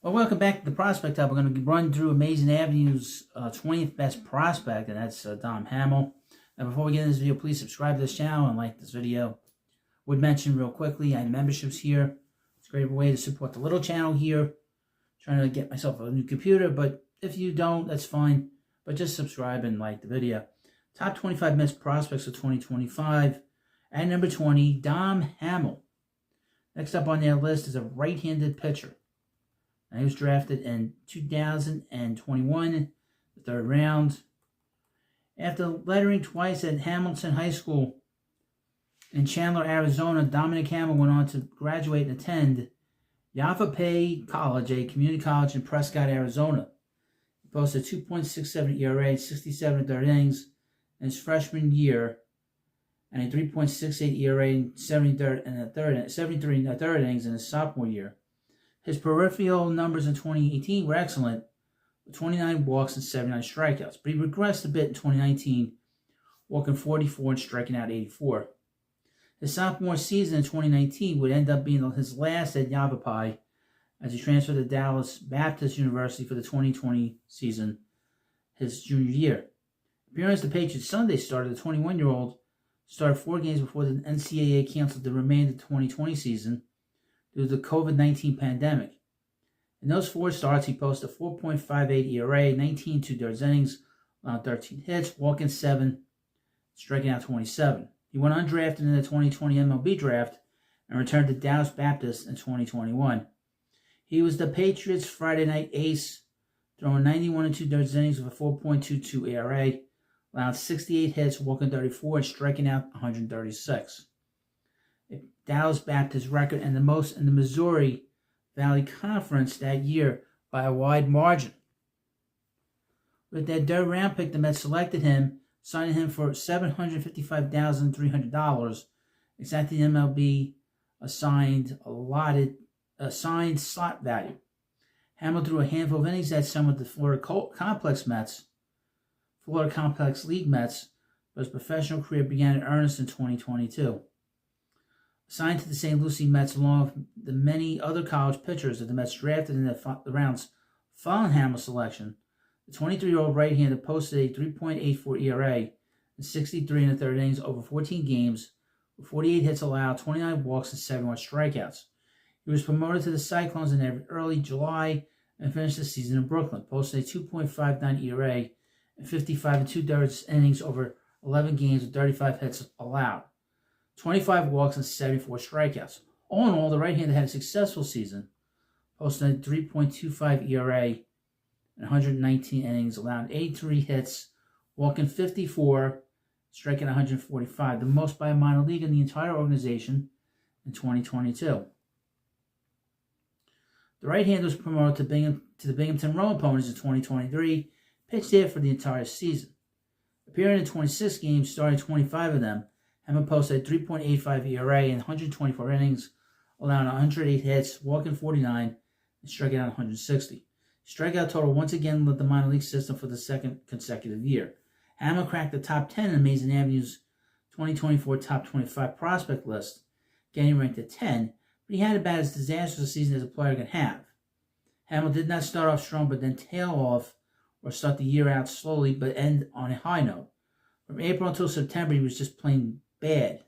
Well, welcome back to the Prospect Hub. We're going to run through Amazing Avenue's 20th best prospect, and that's Dom Hamel. Now, before we get into this video, please subscribe to this channel and like this video. Would mention real quickly, I have memberships here. It's a great way to support the little channel here. Trying to get myself a new computer, but if you don't, that's fine. But just subscribe and like the video. Top 25 best prospects of 2025. At number 20, Dom Hamel. Next up on their list is a right-handed pitcher. Now, he was drafted in 2021, the third round. After lettering twice at Hamilton High School in Chandler, Arizona, Dominic Hamel went on to graduate and attend RHP College, a community college in Prescott, Arizona. He posted 2.67 ERA, 67 third innings in his freshman year, and a 3.68 ERA, 73 third innings in his sophomore year. His peripheral numbers in 2018 were excellent, with 29 walks and 79 strikeouts, but he regressed a bit in 2019, walking 44 and striking out 84. His sophomore season in 2019 would end up being his last at Yavapai, as he transferred to Dallas Baptist University for the 2020 season, his junior year. Appearing as the Patriots Sunday starter, the 21-year-old started 4 games before the NCAA canceled the remainder of the 2020 season due to the COVID-19 pandemic. In those 4 starts, he posted a 4.58 ERA, 19 2/3 innings, allowed 13 hits, walking 7, striking out 27. He went undrafted in the 2020 MLB draft and returned to Dallas Baptist in 2021. He was the Patriots' Friday night ace, throwing 91 2/3 innings with a 4.22 ERA, allowed 68 hits, walking 34, and striking out 136. A Dallas Baptist record and the most in the Missouri Valley Conference that year by a wide margin. With that third round pick, the Mets selected him, signing him for $755,300, exactly the MLB assigned slot value. Hamel threw a handful of innings at some of the Florida Complex League Mets, but his professional career began in earnest in 2022. Assigned to the St. Lucie Mets along with the many other college pitchers that the Mets drafted in the rounds following Hamel's selection, the 23-year-old right-hander posted a 3.84 ERA and 63 and a third innings over 14 games with 48 hits allowed, 29 walks, and 71 strikeouts. He was promoted to the Cyclones in early July and finished the season in Brooklyn, posting a 2.59 ERA and 55 and 2/3 innings over 11 games with 35 hits allowed, 25 walks, and 74 strikeouts. All in all, the right-hander had a successful season, posting a 3.25 ERA and 119 innings, allowed 83 hits, walking 54, striking 145, the most by a minor league in the entire organization in 2022. The right-hander was promoted to the Binghamton Rowan Ponies in 2023, pitched there for the entire season. Appearing in 26 games, starting 25 of them, Hamel posted a 3.85 ERA in 124 innings, allowing 108 hits, walking 49, and striking out 160. Strikeout total once again led the minor league system for the second consecutive year. Hamel cracked the top 10 in Amazing Avenue's 2024 top 25 prospect list, getting ranked at 10, but he had about as disastrous a season as a player can have. Hamel did not start off strong, but then tail off or start the year out slowly, but end on a high note. From April until September, he was just plain bad.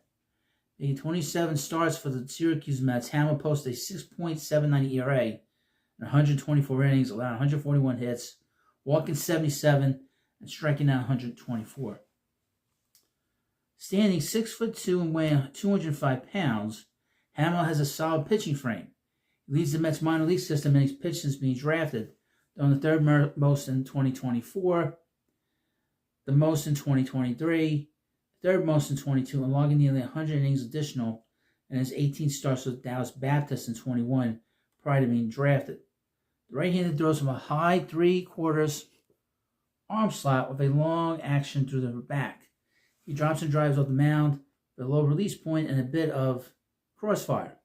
Making 27 starts for the Syracuse Mets, Hamel posted a 6.79 ERA in 124 innings, allowing 141 hits, walking 77, and striking out 124. Standing 6'2" and weighing 205 pounds, Hamel has a solid pitching frame. He leads the Mets minor league system in his pitch since being drafted, throwing the third most in 2024, the most in 2023, third most in 22, and logging nearly 100 innings additional in his 18 starts with Dallas Baptist in 21 prior to being drafted. The right-hander throws from a high 3/4 arm slot with a long action through the back. He drops and drives off the mound with a low release point and a bit of crossfire.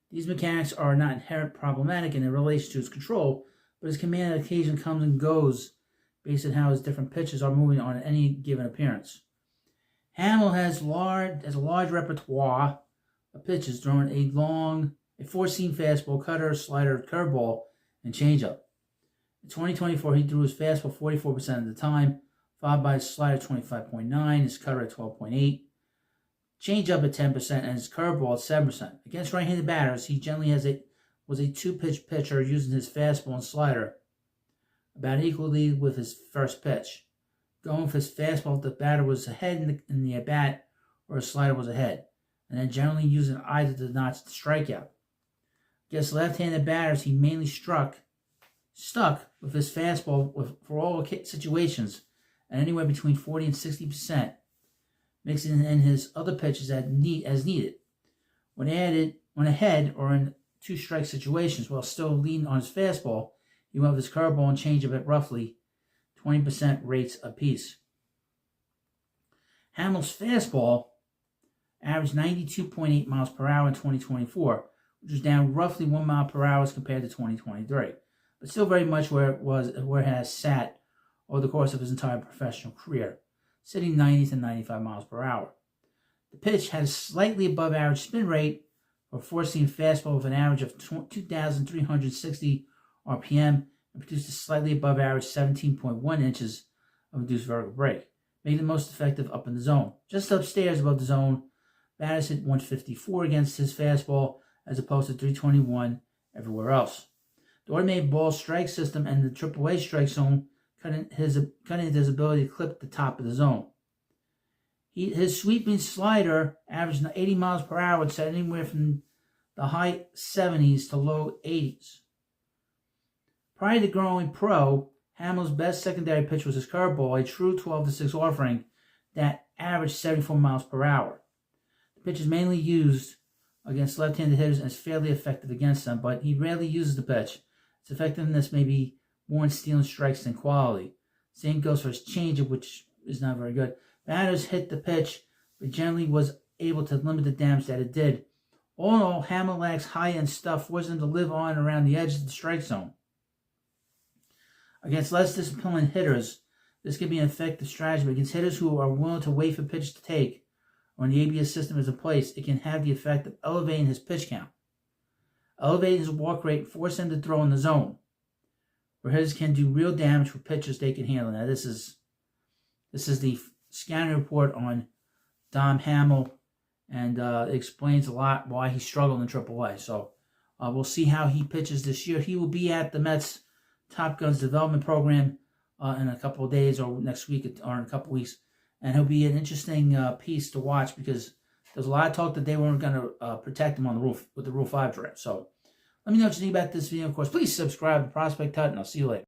These mechanics are not inherently problematic in relation to his control, but his command on occasion comes and goes based on how his different pitches are moving on any given appearance. Hamel has a large repertoire of pitches, throwing a long a four-seam fastball, cutter, slider, curveball, and changeup. In 2024, he threw his fastball 44% of the time, followed by his slider 25.9%, his cutter at 12.8%, changeup at 10%, and his curveball at 7%. Against right-handed batters, he generally was a two-pitch pitcher using his fastball and slider about equally with his first pitch. Going for his fastball if the batter was ahead in the at-bat or his slider was ahead, and then generally using either to notch the strikeout. Against left-handed batters, he mainly stuck with his fastball for all situations at anywhere between 40 and 60%, mixing in his other pitches as needed. When ahead or in two-strike situations while still leaning on his fastball, he went with his curveball and changeup at roughly 20% rates apiece. Hamel's fastball averaged 92.8 miles per hour in 2024, which was down roughly 1 mile per hour as compared to 2023, but still very much where it has sat over the course of his entire professional career, sitting 90 to 95 miles per hour. The pitch had a slightly above average spin rate for a four-seam fastball with an average of 2,360 RPM and produced a slightly above average 17.1 inches of induced vertical break, making it most effective up in the zone. Just upstairs above the zone, batters hit 154 against his fastball as opposed to 321 everywhere else. The automated ball strike system and the AAA strike zone cut into his ability to clip the top of the zone. His sweeping slider averaged 80 miles per hour and set anywhere from the high 70s to low 80s. Prior to growing pro, Hamel's best secondary pitch was his curveball, a true 12-6 offering that averaged 74 miles per hour. The pitch is mainly used against left-handed hitters and is fairly effective against them, but he rarely uses the pitch. Its effectiveness may be more in stealing strikes than quality. Same goes for his changeup, which is not very good. Batters hit the pitch, but generally was able to limit the damage that it did. All in all, Hamel lacks high-end stuff, forcing him to live on around the edge of the strike zone. Against less disciplined hitters, this can be an effective strategy, but against hitters who are willing to wait for pitches to take, or when the ABS system is in place, it can have the effect of elevating his pitch count, elevating his walk rate, and force him to throw in the zone, where hitters can do real damage for pitches they can handle. Now, this is the scouting report on Dom Hamel, and it explains a lot why he struggled in AAA. So we'll see how he pitches this year. He will be at the Mets Top Guns development program in a couple of days or next week or in a couple of weeks, and he'll be an interesting piece to watch because there's a lot of talk that they weren't going to protect him on the roof with the Rule 5 draft. So let me know what you think about this video. Of course, please subscribe to Prospect Hut, and I'll see you later.